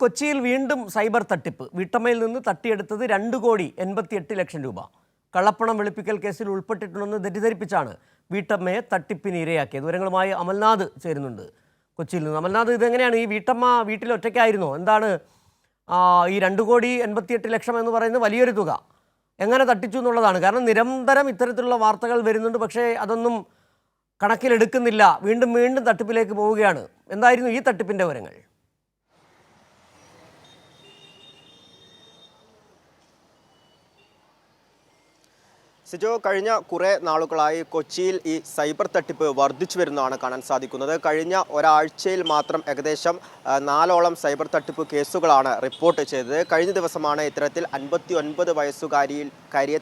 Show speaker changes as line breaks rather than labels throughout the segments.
കൊച്ചിയിൽ വീണ്ടും സൈബർ തട്ടിപ്പ്. വീട്ടമ്മയിൽ നിന്ന് തട്ടിയെടുത്തത് 2,88,00,000 രൂപ. കള്ളപ്പണം വെളുപ്പിക്കൽ കേസിൽ ഉൾപ്പെട്ടിട്ടുണ്ടെന്ന് തെറ്റിദ്ധരിപ്പിച്ചാണ് വീട്ടമ്മയെ തട്ടിപ്പിന് ഇരയാക്കിയത്. വിവരങ്ങളുമായി അമൽനാഥ് ചേരുന്നുണ്ട് കൊച്ചിയിൽ നിന്ന്. അമൽനാഥ്, ഇതെങ്ങനെയാണ്? ഈ വീട്ടമ്മ വീട്ടിൽ ഒറ്റയ്ക്കായിരുന്നോ? എന്താണ് ഈ 2,88,00,000 എന്ന് പറയുന്നത് വലിയൊരു തുക എങ്ങനെ തട്ടിച്ചു എന്നുള്ളതാണ്. കാരണം നിരന്തരം ഇത്തരത്തിലുള്ള വാർത്തകൾ വരുന്നുണ്ട്, പക്ഷേ അതൊന്നും കണക്കിലെടുക്കുന്നില്ല. വീണ്ടും വീണ്ടും തട്ടിപ്പിലേക്ക് പോവുകയാണ്. എന്തായിരുന്നു ഈ തട്ടിപ്പിൻ്റെ വിവരങ്ങൾ?
സിജോ, കഴിഞ്ഞ കുറേ നാളുകളായി കൊച്ചിയിൽ ഈ സൈബർ തട്ടിപ്പ് വർദ്ധിച്ചു വരുന്നതാണ് കാണാൻ സാധിക്കുന്നത്. കഴിഞ്ഞ ഒരാഴ്ചയിൽ മാത്രം ഏകദേശം 4ഓളം സൈബർ തട്ടിപ്പ് കേസുകളാണ് റിപ്പോർട്ട് ചെയ്തത്. കഴിഞ്ഞ ദിവസമാണ് ഇത്തരത്തിൽ 59 വയസ്സുകാരിയെ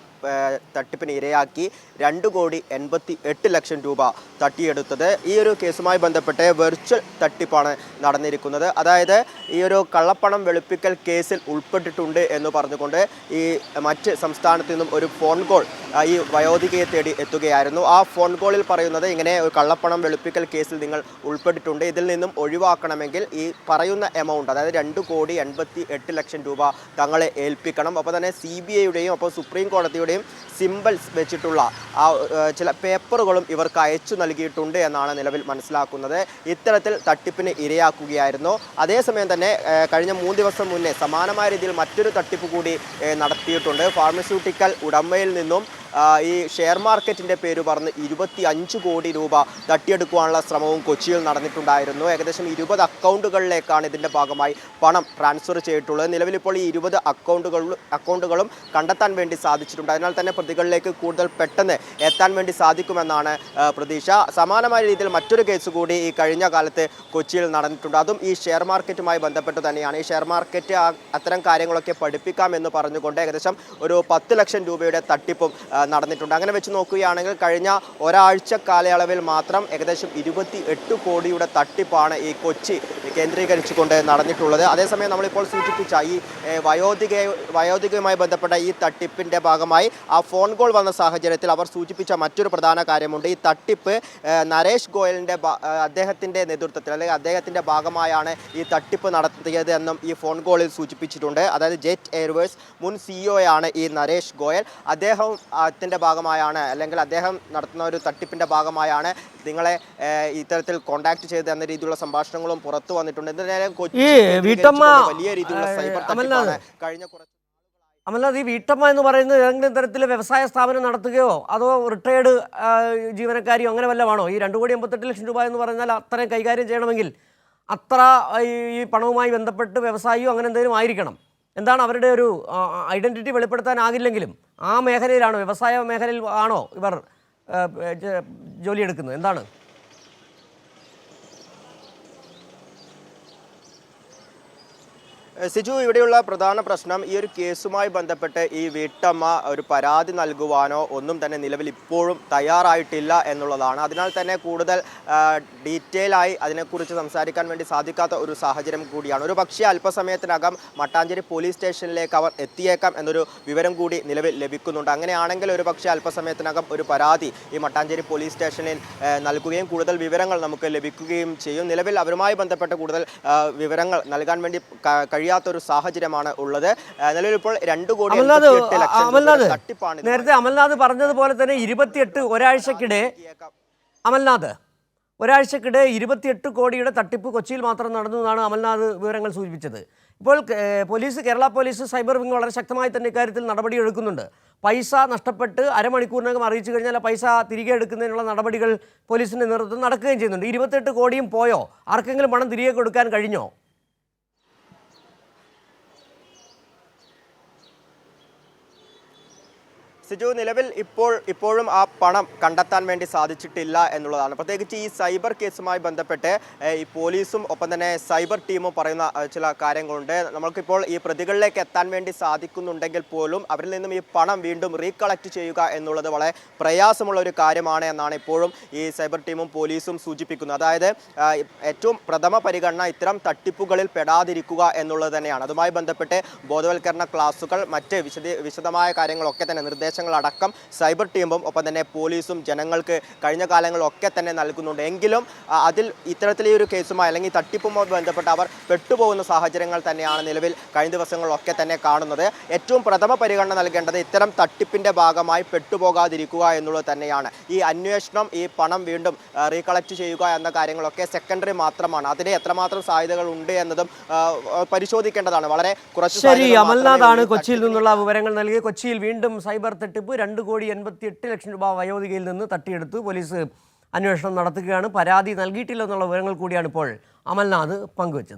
തട്ടിപ്പിന് ഇരയാക്കി 2,88,00,000 രൂപ തട്ടിയെടുത്തത്. ഈ ഒരു കേസുമായി ബന്ധപ്പെട്ട് വെർച്വൽ തട്ടിപ്പാണ് നടന്നിരിക്കുന്നത്. അതായത് ഈ ഒരു കള്ളപ്പണം വെളുപ്പിക്കൽ കേസിൽ ഉൾപ്പെട്ടിട്ടുണ്ട് എന്ന് പറഞ്ഞുകൊണ്ട് ഈ മറ്റ് സംസ്ഥാനത്തു നിന്നും ഒരു ഫോൺ കോൾ ഈ വയോധികയെ തേടി എത്തുകയായിരുന്നു. ആ ഫോൺ കോളിൽ പറയുന്നത്, ഇങ്ങനെ ഒരു കള്ളപ്പണം വെളുപ്പിക്കൽ കേസിൽ നിങ്ങൾ ഉൾപ്പെട്ടിട്ടുണ്ട്, ഇതിൽ നിന്നും ഒഴിവാക്കണമെങ്കിൽ ഈ പറയുന്ന എമൗണ്ട്, അതായത് 2,88,00,000 രൂപ തങ്ങളെ ഏൽപ്പിക്കണം. അപ്പോൾ തന്നെ CBIയുടെയും അപ്പോൾ സുപ്രീം കോടതിയുടെയും സിംബൽസ് വെച്ചിട്ടുള്ള ആ ചില പേപ്പറുകളും ഇവർക്ക് അയച്ചു നൽകിയിട്ടുണ്ട് എന്നാണ് നിലവിൽ മനസ്സിലാക്കുന്നത്. ഇത്തരത്തിൽ തട്ടിപ്പിന് ഇരയാക്കുകയായിരുന്നു. അതേസമയം തന്നെ കഴിഞ്ഞ 3 ദിവസം മുന്നേ സമാനമായ രീതിയിൽ മറ്റൊരു തട്ടിപ്പ് കൂടി നടത്തിയിട്ടുണ്ട്. ഫാർമസ്യൂട്ടിക്കൽ ഉടമയിൽ നിന്നും ഈ ഷെയർ മാർക്കറ്റിൻ്റെ പേര് പറഞ്ഞ് 25 കോടി രൂപ തട്ടിയെടുക്കുവാനുള്ള ശ്രമവും കൊച്ചിയിൽ നടന്നിട്ടുണ്ടായിരുന്നു. ഏകദേശം 20 അക്കൗണ്ടുകളിലേക്കാണ് ഇതിൻ്റെ ഭാഗമായി പണം ട്രാൻസ്ഫർ ചെയ്തിട്ടുള്ളത്. നിലവിലിപ്പോൾ ഈ 20 അക്കൗണ്ടുകളും കണ്ടെത്താൻ വേണ്ടി സാധിച്ചിട്ടുണ്ട്. അതിനാൽ തന്നെ പ്രതികളിലേക്ക് കൂടുതൽ പെട്ടെന്ന് എത്താൻ വേണ്ടി സാധിക്കുമെന്നാണ് പ്രതീക്ഷ. സമാനമായ രീതിയിൽ മറ്റൊരു കേസ് കൂടി ഈ കഴിഞ്ഞ കാലത്ത് കൊച്ചിയിൽ നടന്നിട്ടുണ്ട്. അതും ഈ ഷെയർ മാർക്കറ്റുമായി ബന്ധപ്പെട്ട് തന്നെയാണ്. ഈ ഷെയർ മാർക്കറ്റ് അത്തരം കാര്യങ്ങളൊക്കെ പഠിപ്പിക്കാമെന്ന് പറഞ്ഞുകൊണ്ട് ഏകദേശം ഒരു 10 ലക്ഷം രൂപയുടെ തട്ടിപ്പും നടന്നിട്ടുണ്ട്. അങ്ങനെ വെച്ച് നോക്കുകയാണെങ്കിൽ കഴിഞ്ഞ ഒരാഴ്ച കാലയളവിൽ മാത്രം ഏകദേശം 28 കോടിയുടെ തട്ടിപ്പാണ് ഈ കൊച്ചി കേന്ദ്രീകരിച്ചുകൊണ്ട് നടന്നിട്ടുള്ളത്. അതേസമയം നമ്മളിപ്പോൾ സൂചിപ്പിച്ച ഈ വയോധികയുമായി ബന്ധപ്പെട്ട ഈ തട്ടിപ്പിൻ്റെ ഭാഗമായി ആ ഫോൺ കോൾ വന്ന സാഹചര്യത്തിൽ അവർ സൂചിപ്പിച്ച മറ്റൊരു പ്രധാന കാര്യമുണ്ട്. ഈ തട്ടിപ്പ് നരേഷ് ഗോയലിൻ്റെ അദ്ദേഹത്തിൻ്റെ നേതൃത്വത്തിൽ, അല്ലെങ്കിൽ അദ്ദേഹത്തിൻ്റെ ഭാഗമായാണ് ഈ തട്ടിപ്പ് നടത്തിയത് എന്നും ഈ ഫോൺ കോളിൽ സൂചിപ്പിച്ചിട്ടുണ്ട്. അതായത് ജെറ്റ് എയർവേസ് മുൻ CEO ആണ് ഈ നരേഷ് ഗോയൽ. അദ്ദേഹത്തിൻ്റെ ഭാഗമായാണ്, അല്ലെങ്കിൽ അദ്ദേഹം നടത്തുന്ന ഒരു തട്ടിപ്പിൻ്റെ ഭാഗമായാണ് നിങ്ങളെ ഇത്തരത്തിൽ കോൺടാക്ട് ചെയ്ത് എന്ന രീതിയിലുള്ള സംഭാഷണങ്ങളും പുറത്തു വന്നിട്ടുണ്ട്. എന്തായാലും വലിയ രീതിയിലുള്ള സൈബർ തട്ടിപ്പാണ് കഴിഞ്ഞ കുറച്ച്.
അമൽനാഥ്, ഈ വീട്ടമ്മ എന്ന് പറയുന്നത് ഏതെങ്കിലും തരത്തിൽ വ്യവസായ സ്ഥാപനം നടത്തുകയോ അതോ റിട്ടയേർഡ് ജീവനക്കാരിയോ അങ്ങനെ വല്ലതാണോ? ഈ 2,88,00,000 രൂപ എന്ന് പറഞ്ഞാൽ അത്രയും കൈകാര്യം ചെയ്യണമെങ്കിൽ അത്ര ഈ പണവുമായി ബന്ധപ്പെട്ട് വ്യവസായിയോ അങ്ങനെ എന്തെങ്കിലും ആയിരിക്കണം. എന്താണ് അവരുടെ ഒരു ഐഡൻറ്റിറ്റി വെളിപ്പെടുത്താനാകില്ലെങ്കിലും ആ മേഖലയിലാണോ, വ്യവസായ മേഖലയിൽ ആണോ ഇവർ ജോലിയെടുക്കുന്നത്? എന്താണ്?
സിജു, ഇവിടെയുള്ള പ്രധാന പ്രശ്നം ഈ ഒരു കേസുമായി ബന്ധപ്പെട്ട് ഈ വീട്ടമ്മ ഒരു പരാതി നൽകുവാനോ ഒന്നും തന്നെ നിലവിൽ ഇപ്പോഴും തയ്യാറായിട്ടില്ല എന്നുള്ളതാണ്. അതിനാൽ തന്നെ കൂടുതൽ ഡീറ്റെയിൽ ആയി അതിനെക്കുറിച്ച് സംസാരിക്കാൻ വേണ്ടി സാധിക്കാത്ത ഒരു സാഹചര്യം കൂടിയാണ്. ഒരു പക്ഷേ അല്പസമയത്തിനകം മട്ടാഞ്ചേരി പോലീസ് സ്റ്റേഷനിലേക്ക് അവർ എത്തിയേക്കാം എന്നൊരു വിവരം കൂടി നിലവിൽ ലഭിക്കുന്നുണ്ട്. അങ്ങനെയാണെങ്കിൽ ഒരു പക്ഷേ അല്പസമയത്തിനകം ഒരു പരാതി ഈ മട്ടാഞ്ചേരി പോലീസ് സ്റ്റേഷനിൽ നൽകുകയും കൂടുതൽ വിവരങ്ങൾ നമുക്ക് ലഭിക്കുകയും ചെയ്യും. നിലവിൽ അവരുമായി ബന്ധപ്പെട്ട് കൂടുതൽ വിവരങ്ങൾ നൽകാൻ വേണ്ടി കഴിയാത്തൊരു സാഹചര്യമാണ് ഉള്ളത്. നിലവിൽ ഇപ്പോൾ 2,88,00,000 തട്ടിപ്പാണ്.
നേരത്തെ അമൽനാഥ് പറഞ്ഞതുപോലെ തന്നെ 28 ഒരാഴ്ചക്കിടെ 28 കോടിയുടെ തട്ടിപ്പ് കൊച്ചിയിൽ മാത്രം നടന്നു എന്നാണ് അമൽനാഥ് വിവരങ്ങൾ സൂചിപ്പിച്ചത്. ഇപ്പോൾ കേരള പോലീസ് സൈബർ വിങ് വളരെ ശക്തമായി തന്നെ ഇക്കാര്യത്തിൽ നടപടിയെടുക്കുന്നുണ്ട്. പൈസ നഷ്ടപ്പെട്ട് അരമണിക്കൂറിനകം അറിയിച്ചു കഴിഞ്ഞാൽ പൈസ തിരികെ എടുക്കുന്നതിനുള്ള നടപടികൾ പോലീസിൻ്റെ നേതൃത്വം നടക്കുകയും ചെയ്യുന്നുണ്ട്. 28 കോടിയും പോയോ? ആർക്കെങ്കിലും പണം തിരികെ കൊടുക്കാൻ കഴിഞ്ഞോ?
സിജു, നിലവിൽ ഇപ്പോഴും ആ പണം കണ്ടെത്താൻ വേണ്ടി സാധിച്ചിട്ടില്ല എന്നുള്ളതാണ്. പ്രത്യേകിച്ച് ഈ സൈബർ കേസുമായി ബന്ധപ്പെട്ട് ഈ പോലീസും ഒപ്പം തന്നെ സൈബർ ടീമും പറയുന്ന ചില കാര്യങ്ങളുണ്ട്. നമ്മൾക്കിപ്പോൾ ഈ പ്രതികളിലേക്ക് എത്താൻ വേണ്ടി സാധിക്കുന്നുണ്ടെങ്കിൽ പോലും അവരിൽ നിന്നും ഈ പണം വീണ്ടും റീകളക്ട് ചെയ്യുക എന്നുള്ളത് വളരെ പ്രയാസമുള്ള ഒരു കാര്യമാണ് എന്നാണ് ഇപ്പോഴും ഈ സൈബർ ടീമും പോലീസും സൂചിപ്പിക്കുന്നത്. അതായത് ഏറ്റവും പ്രഥമ പരിഗണന ഇത്തരം തട്ടിപ്പുകളിൽ പെടാതിരിക്കുക എന്നുള്ളത് തന്നെയാണ്. അതുമായി ബന്ധപ്പെട്ട് ബോധവൽക്കരണ ക്ലാസുകൾ, മറ്റ് വിശദമായ കാര്യങ്ങളൊക്കെ തന്നെ നിർദ്ദേശങ്ങൾ നിർദ്ദേശങ്ങളടക്കം സൈബർ ടീമും ഒപ്പം തന്നെ പോലീസും ജനങ്ങൾക്ക് കഴിഞ്ഞ കാലങ്ങളിലൊക്കെ തന്നെ നൽകുന്നുണ്ട്. എങ്കിലും അതിൽ ഇത്തരത്തിലൊരു കേസുമായി അല്ലെങ്കിൽ തട്ടിപ്പുമായി ബന്ധപ്പെട്ട് അവർ പെട്ടുപോകുന്ന സാഹചര്യങ്ങൾ തന്നെയാണ് നിലവിൽ കഴിഞ്ഞ ദിവസങ്ങളിലൊക്കെ തന്നെ കാണുന്നത്. ഏറ്റവും പ്രഥമ പരിഗണന നൽകേണ്ടത് ഇത്തരം തട്ടിപ്പിൻ്റെ ഭാഗമായി പെട്ടുപോകാതിരിക്കുക എന്നുള്ളത് തന്നെയാണ്. ഈ അന്വേഷണം, ഈ പണം വീണ്ടും റീകളക്ട് ചെയ്യുക എന്ന കാര്യങ്ങളൊക്കെ സെക്കൻഡറി മാത്രമാണ്. അതിന് എത്രമാത്രം സാധ്യതകൾ ഉണ്ട് എന്നതും പരിശോധിക്കേണ്ടതാണ്. വളരെ കുറച്ച്.
ശരി, അമൽനാഥാണ് കൊച്ചിയിൽ നിന്നുള്ള വിവരങ്ങൾ നൽകി. കൊച്ചിയിൽ വീണ്ടും സൈബർ തട്ടിപ്പ്. 2,88,00,000 രൂപ വയോധികയിൽ നിന്ന് തട്ടിയെടുത്തു. പോലീസ് അന്വേഷണം നടത്തുകയാണ്. പരാതി നൽകിയിട്ടില്ലെന്നുള്ള വിവരങ്ങൾ കൂടിയാണ് ഇപ്പോൾ അമൽനാഥ് പങ്കുവച്ചത്.